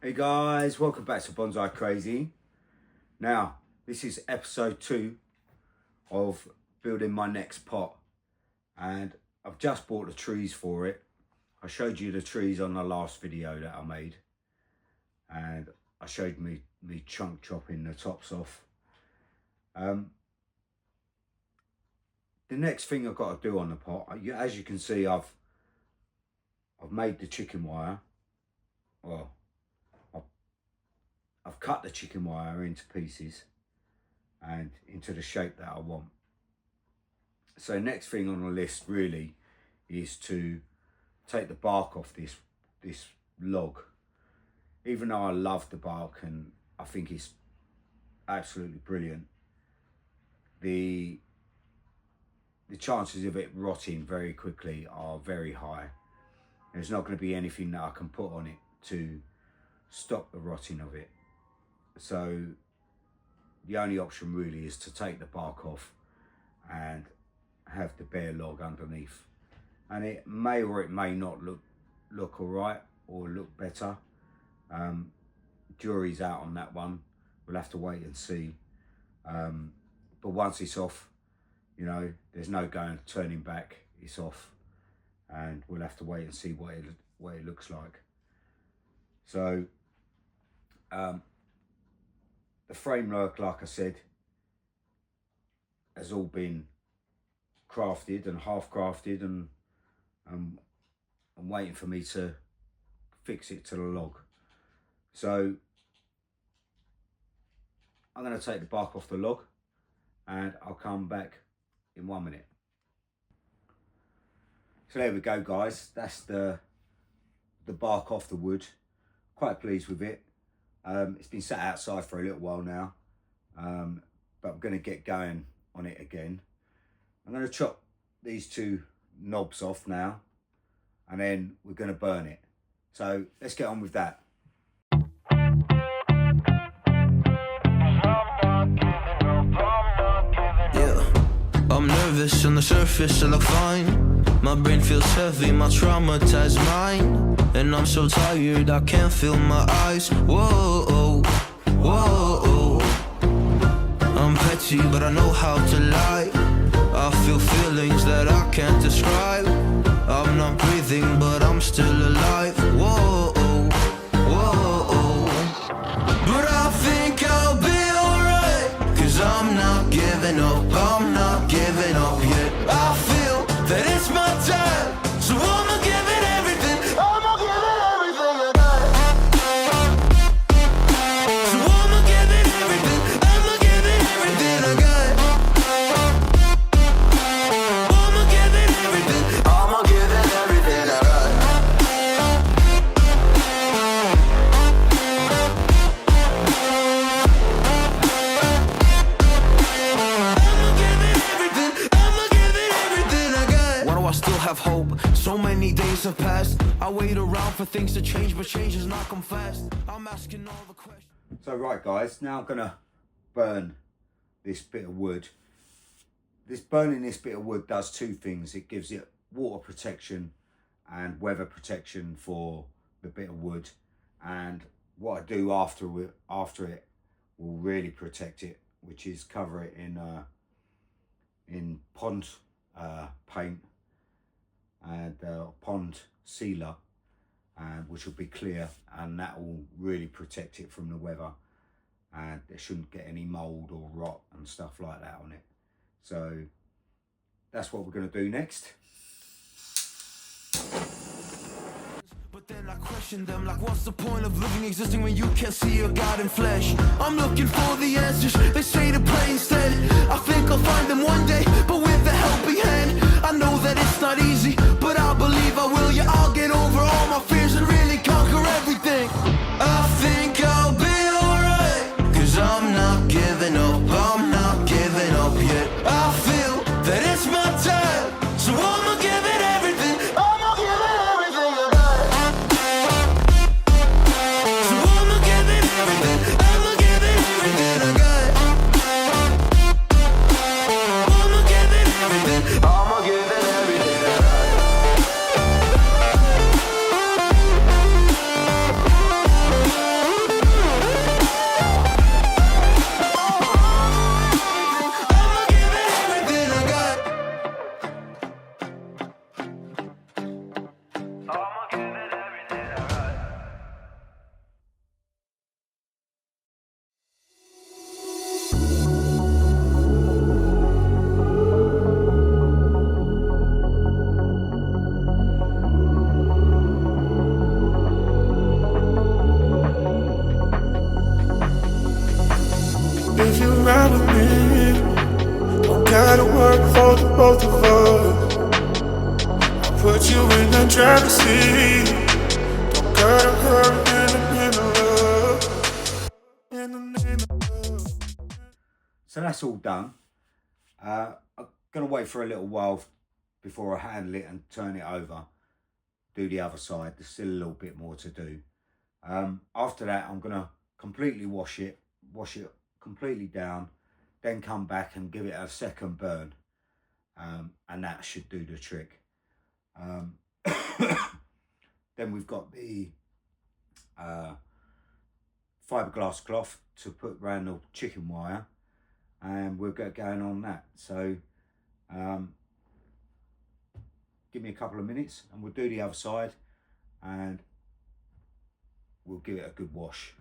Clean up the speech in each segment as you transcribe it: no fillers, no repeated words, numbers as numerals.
Hey guys, welcome back to Bonsai Crazy. Now, this is episode 2 of building my next pot, and I've just bought the trees for it. I showed you the trees on the last video that I made, and I showed me chunk chopping the tops off. The next thing I've got to do on the pot, as you can see, I've made the chicken wire. Well, I've cut the chicken wire into pieces and into the shape that I want. So next thing on the list really is to take the bark off this log. Even though I love the bark and I think it's absolutely brilliant, the chances of it rotting very quickly are very high. There's not going to be anything that I can put on it to stop the rotting of it. So the only option really is to take the bark off and have the bare log underneath, and it may or it may not look all right or look better. Jury's out on that one. We'll have to wait and see, but once it's off, you know, there's no turning back. It's off, and we'll have to wait and see what it looks like. So the framework, like I said, has all been crafted and half crafted, and I'm waiting for me to fix it to the log. So I'm going to take the bark off the log and I'll come back in 1 minute. So there we go, guys. That's the bark off the wood. Quite pleased with it. It's been sat outside for a little while now, but I'm going to get going on it again. I'm going to chop these 2 knobs off now, and then we're going to burn it. So let's get on with that. Yeah, I'm nervous on the surface, I look fine. My brain feels heavy, my traumatized mind, and I'm so tired I can't feel my eyes. Whoa, whoa. I'm petty but I know how to lie. I feel feelings that I can't describe. I'm not breathing but I'm still alive. Whoa, whoa. But I think I'll be alright, 'cause I'm not giving up, I'm not giving up yet. I feel that it's my time, so I'ma give it everything. I'ma give it everything I got. So I'ma give it everything. I'ma give it everything I got. I'ma give it everything. I'ma give it everything I got. I'ma give it everything. I'ma give it everything I got. Why do I still have hope? So many days have passed. I wait around for things to change, but change has not come fast. I'm asking all the questions. So right guys, now I'm going to burn this bit of wood. Burning this bit of wood does 2 things. It gives it water protection and weather protection for the bit of wood, and what I do after it will really protect it, which is cover it in pond paint and pond sealer, which will be clear, and that will really protect it from the weather, and there shouldn't get any mold or rot and stuff like that on it. So that's what we're going to do next. But then I question them, like what's the point of living, existing when you can't see your God in flesh? I'm looking for the answers, they say to pray instead. I think I'll find them one day, but with a helping hand. I know that it's not easy, but I believe I will. Yeah, I'll get over all my fears and really conquer everything. I think I'll be alright, 'cause I'm not giving up, I'm not giving up yet. I feel that it's my time, so I'ma give it everything. I'ma give it everything I got. So I'ma give it everything. I'ma give it everything I got. I'ma give it everything. I'ma give it everything I got. gotta work for the both of us. I put you in the driver's seat. Don't gotta hurry in the name of love. In the name of love. So that's all done. I'm going to wait for a little while before I handle it and turn it over. Do the other side. There's still a little bit more to do. After that, I'm going to completely wash it completely down, then come back and give it a second burn. And that should do the trick. Then we've got the fiberglass cloth to put around the chicken wire, and we'll get going on that. So give me a couple of minutes and we'll do the other side and we'll give it a good wash.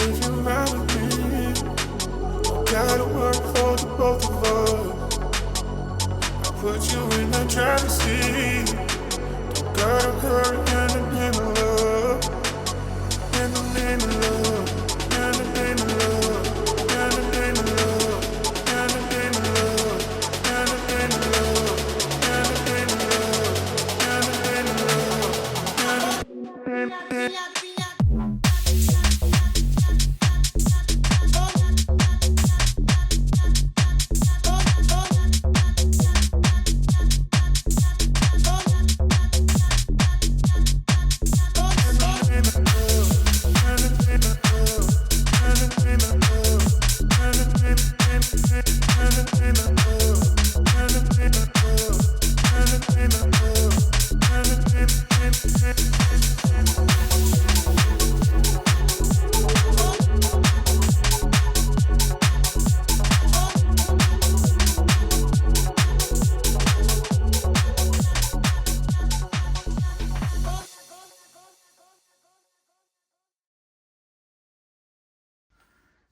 If you ride with me, gotta work for the both of us. I put you in the driver's seat. Don't gotta hurry in the name of love. In the name of love. In the name of love. In the name of love. In the name of love. In the name of love. In the name of love. In the name of love. In the name of love.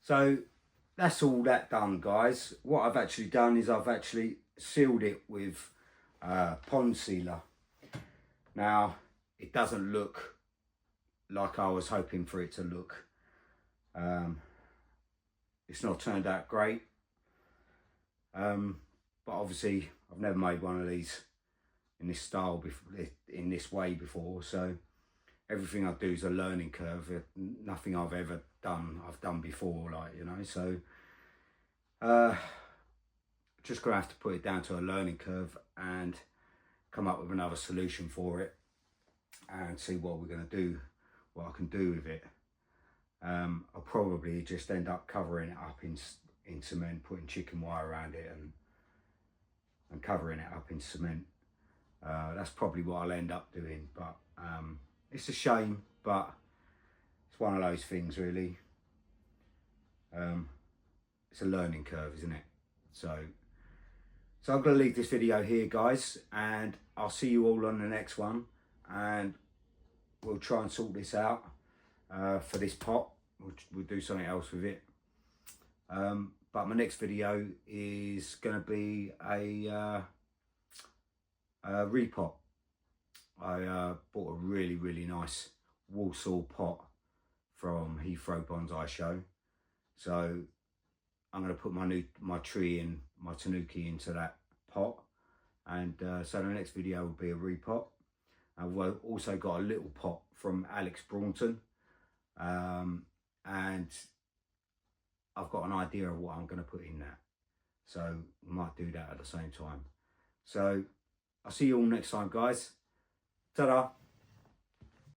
So that's all that done, guys. What I've actually done is I've actually sealed it with pond sealer. Now, it doesn't look like I was hoping for it to look. It's not turned out great. But obviously, I've never made one of these in this style before, in this way before. So everything I do is a learning curve. Nothing I've ever done, I've done before, like, you know. So just gonna have to put it down to a learning curve and come up with another solution for it and see what we're gonna do, what I can do with it. I'll probably just end up covering it up in cement, putting chicken wire around it and covering it up in cement. That's probably what I'll end up doing, but it's a shame, but it's one of those things, really. It's a learning curve, isn't it? So I'm going to leave this video here, guys, and I'll see you all on the next one, and we'll try and sort this out for this pot. We'll do something else with it. But my next video is going to be a repot. I bought a really nice Warsaw pot from Heathrow Bonsai Show. So I'm going to put my tree in, my tanuki into that pot. And so the next video will be a repot. I've also got a little pot from Alex Braunton. And I've got an idea of what I'm going to put in that. So we might do that at the same time. So I'll see you all next time, guys. Ta-da.